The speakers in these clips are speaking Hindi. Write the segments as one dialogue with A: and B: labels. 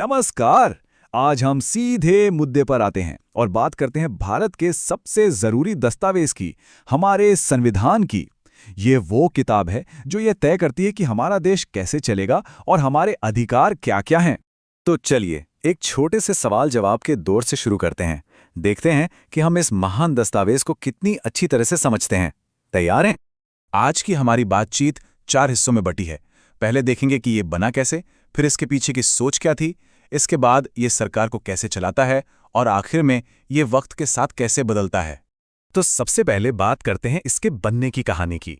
A: नमस्कार। आज हम सीधे मुद्दे पर आते हैं और बात करते हैं भारत के सबसे जरूरी दस्तावेज की, हमारे संविधान की। ये वो किताब है जो ये तय करती है कि हमारा देश कैसे चलेगा और हमारे अधिकार क्या-क्या हैं। तो चलिए एक छोटे से सवाल जवाब के दौर से शुरू करते हैं। देखते हैं कि हम इस महान दस्तावेज को कितनी अच्छी तरह से समझते हैं। तैयार हैं? आज की हमारी बातचीत 4 हिस्सों में बटी है। पहले देखेंगे कि ये बना कैसे, फिर इसके पीछे की सोच क्या थी, इसके बाद ये सरकार को कैसे चलाता है और आखिर में ये वक्त के साथ कैसे बदलता है। तो सबसे पहले बात करते हैं इसके बनने की कहानी की।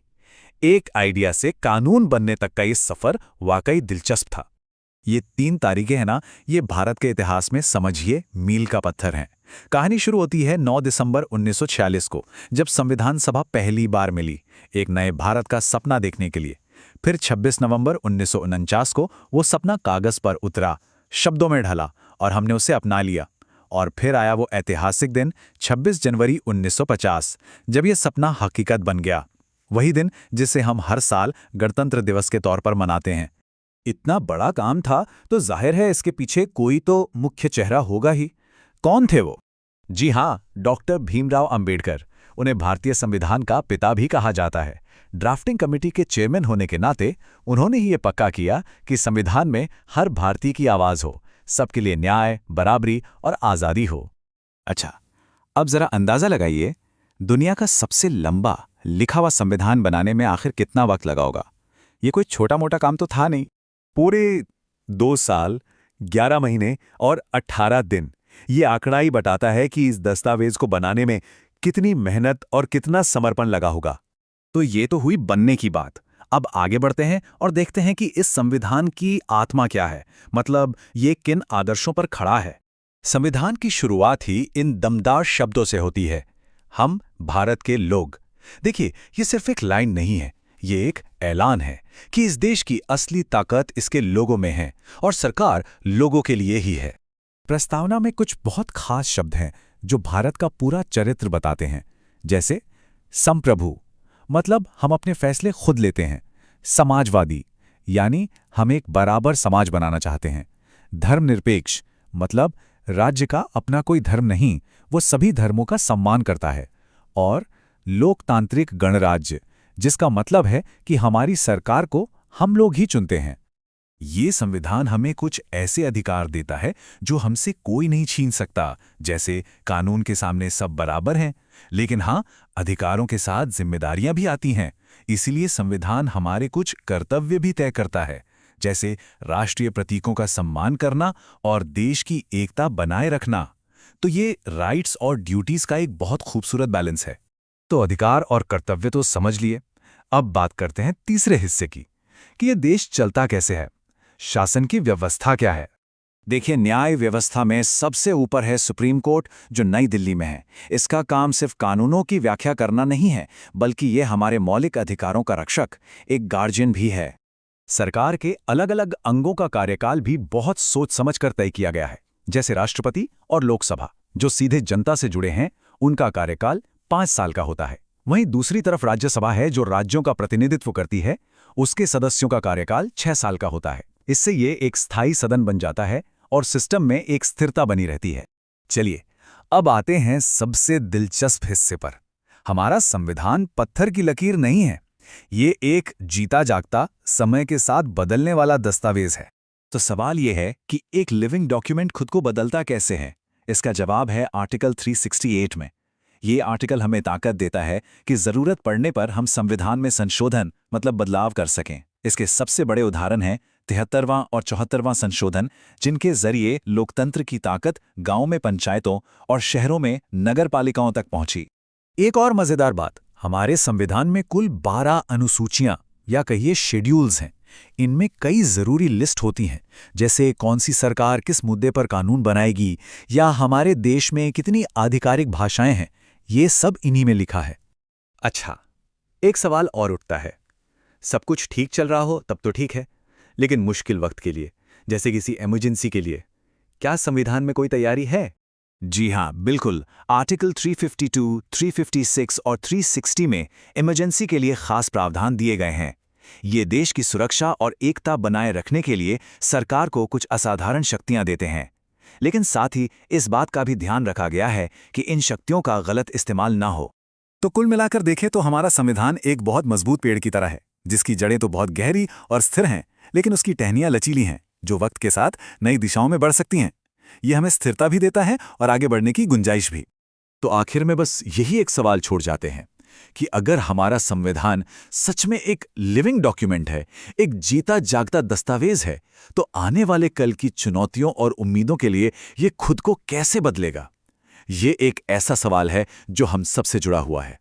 A: एक आइडिया से कानून बनने तक का ये सफर वाकई दिलचस्प था। ये 3 तारीखें हैं ना, ये भारत के इतिहास में समझिए मील का पत्थर हैं। कहानी शुरू होती है 9 दिसंबर 1946 को, जब संविधान सभा पहली बार मिली एक नए भारत का सपना देखने के लिए। फिर 26 नवंबर 1949 को वो सपना कागज पर उतरा, शब्दों में ढला और हमने उसे अपना लिया। और फिर आया वो ऐतिहासिक दिन 26 जनवरी 1950, जब ये सपना हकीकत बन गया। वही दिन जिसे हम हर साल गणतंत्र दिवस के तौर पर मनाते हैं। इतना बड़ा काम था तो जाहिर है इसके पीछे कोई तो मुख्य चेहरा होगा ही। कौन थे वो? जी हाँ, डॉक्टर भीमराव अंबेडकर। उन्हें भारतीय संविधान का पिता भी कहा जाता है। ड्राफ्टिंग कमेटी के चेयरमैन होने के नाते उन्होंने ही ये पक्का किया कि संविधान में हर भारतीय की आवाज हो, सबके लिए न्याय, बराबरी और आज़ादी हो। अच्छा, अब जरा अंदाजा लगाइए, दुनिया का सबसे लंबा लिखा हुआ संविधान बनाने में आखिर कितना वक्त लगा होगा? ये कोई छोटा मोटा काम तो था नहीं। पूरे 2 साल, 11 महीने और 18 दिन। ये आंकड़ा ही बताता है कि इस दस्तावेज को बनाने में कितनी मेहनत और कितना समर्पण लगा होगा। तो ये तो हुई बनने की बात। अब आगे बढ़ते हैं और देखते हैं कि इस संविधान की आत्मा क्या है, मतलब ये किन आदर्शों पर खड़ा है। संविधान की शुरुआत ही इन दमदार शब्दों से होती है, हम भारत के लोग। देखिए, ये सिर्फ एक लाइन नहीं है, ये एक ऐलान है कि इस देश की असली ताकत इसके लोगों में है और सरकार लोगों के लिए ही है। प्रस्तावना में कुछ बहुत खास शब्द हैं जो भारत का पूरा चरित्र बताते हैं, जैसे संप्रभु, मतलब हम अपने फैसले खुद लेते हैं। समाजवादी, यानी हम एक बराबर समाज बनाना चाहते हैं। धर्मनिरपेक्ष, मतलब राज्य का अपना कोई धर्म नहीं, वो सभी धर्मों का सम्मान करता है। और लोकतांत्रिक गणराज्य, जिसका मतलब है कि हमारी सरकार को हम लोग ही चुनते हैं। ये संविधान हमें कुछ ऐसे अधिकार देता है जो हमसे कोई नहीं छीन सकता, जैसे कानून के सामने सब बराबर हैं। लेकिन हाँ, अधिकारों के साथ जिम्मेदारियां भी आती हैं। इसीलिए संविधान हमारे कुछ कर्तव्य भी तय करता है, जैसे राष्ट्रीय प्रतीकों का सम्मान करना और देश की एकता बनाए रखना। तो ये राइट्स और ड्यूटीज का एक बहुत खूबसूरत बैलेंस है। तो अधिकार और कर्तव्य तो समझ लिए। अब बात करते हैं तीसरे हिस्से की, कि ये देश चलता कैसे है, शासन की व्यवस्था क्या है। देखिए, न्याय व्यवस्था में सबसे ऊपर है सुप्रीम कोर्ट, जो नई दिल्ली में है। इसका काम सिर्फ कानूनों की व्याख्या करना नहीं है, बल्कि ये हमारे मौलिक अधिकारों का रक्षक, एक गार्जियन भी है। सरकार के अलग अलग अंगों का कार्यकाल भी बहुत सोच समझकर तय किया गया है, जैसे राष्ट्रपति और लोकसभा, जो सीधे जनता से जुड़े हैं, उनका कार्यकाल 5 साल का होता है। वहीं दूसरी तरफ राज्यसभा है, जो राज्यों का प्रतिनिधित्व करती है, उसके सदस्यों का कार्यकाल 6 साल का होता है। इससे ये एक स्थायी सदन बन जाता है और सिस्टम में एक स्थिरता बनी रहती है। चलिए, अब आते हैं सबसे दिलचस्प हिस्से पर। हमारा संविधान पत्थर की लकीर नहीं है, ये एक जीता जागता, समय के साथ बदलने वाला दस्तावेज है। तो सवाल ये है कि एक लिविंग डॉक्यूमेंट खुद को बदलता कैसे है? इसका जवाब है आर्टिकल 368 में। ये आर्टिकल हमें ताकत देता है कि जरूरत पड़ने पर हम संविधान में संशोधन, मतलब बदलाव कर सकें। इसके सबसे बड़े उदाहरण हैं 73वां और 74वां संशोधन, जिनके जरिए लोकतंत्र की ताकत गांव में पंचायतों और शहरों में नगरपालिकाओं तक पहुंची। एक और मजेदार बात, हमारे संविधान में कुल 12 अनुसूचियां या कहिए शेड्यूल्स हैं। इनमें कई जरूरी लिस्ट होती हैं, जैसे कौन सी सरकार किस मुद्दे पर कानून बनाएगी या हमारे देश में कितनी आधिकारिक भाषाएं हैं, ये सब इन्हीं में लिखा है। अच्छा, एक सवाल और उठता है, सब कुछ ठीक चल रहा हो तब तो ठीक है, लेकिन मुश्किल वक्त के लिए, जैसे किसी इमरजेंसी के लिए, क्या संविधान में कोई तैयारी है? जी हाँ, बिल्कुल। आर्टिकल 352, 356 और 360 में इमरजेंसी के लिए खास प्रावधान दिए गए हैं। ये देश की सुरक्षा और एकता बनाए रखने के लिए सरकार को कुछ असाधारण शक्तियां देते हैं। लेकिन साथ ही इस बात का भी ध्यान रखा गया है कि इन शक्तियों का गलत इस्तेमाल ना हो।
B: तो कुल मिलाकर देखें तो हमारा संविधान एक बहुत मजबूत पेड़ की तरह है, जिसकी जड़ें तो बहुत गहरी और स्थिर हैं, लेकिन उसकी टहनियां लचीली हैं, जो वक्त के साथ नई दिशाओं में बढ़ सकती हैं। ये हमें स्थिरता भी देता है और आगे बढ़ने की गुंजाइश भी।
A: तो आखिर में बस यही एक सवाल छोड़ जाते हैं कि अगर हमारा संविधान सच में एक लिविंग डॉक्यूमेंट है, एक जीता जागता दस्तावेज है, तो आने वाले कल की चुनौतियों और उम्मीदों के लिए ये खुद को कैसे बदलेगा? ये एक ऐसा सवाल है जो हम सबसे जुड़ा हुआ है।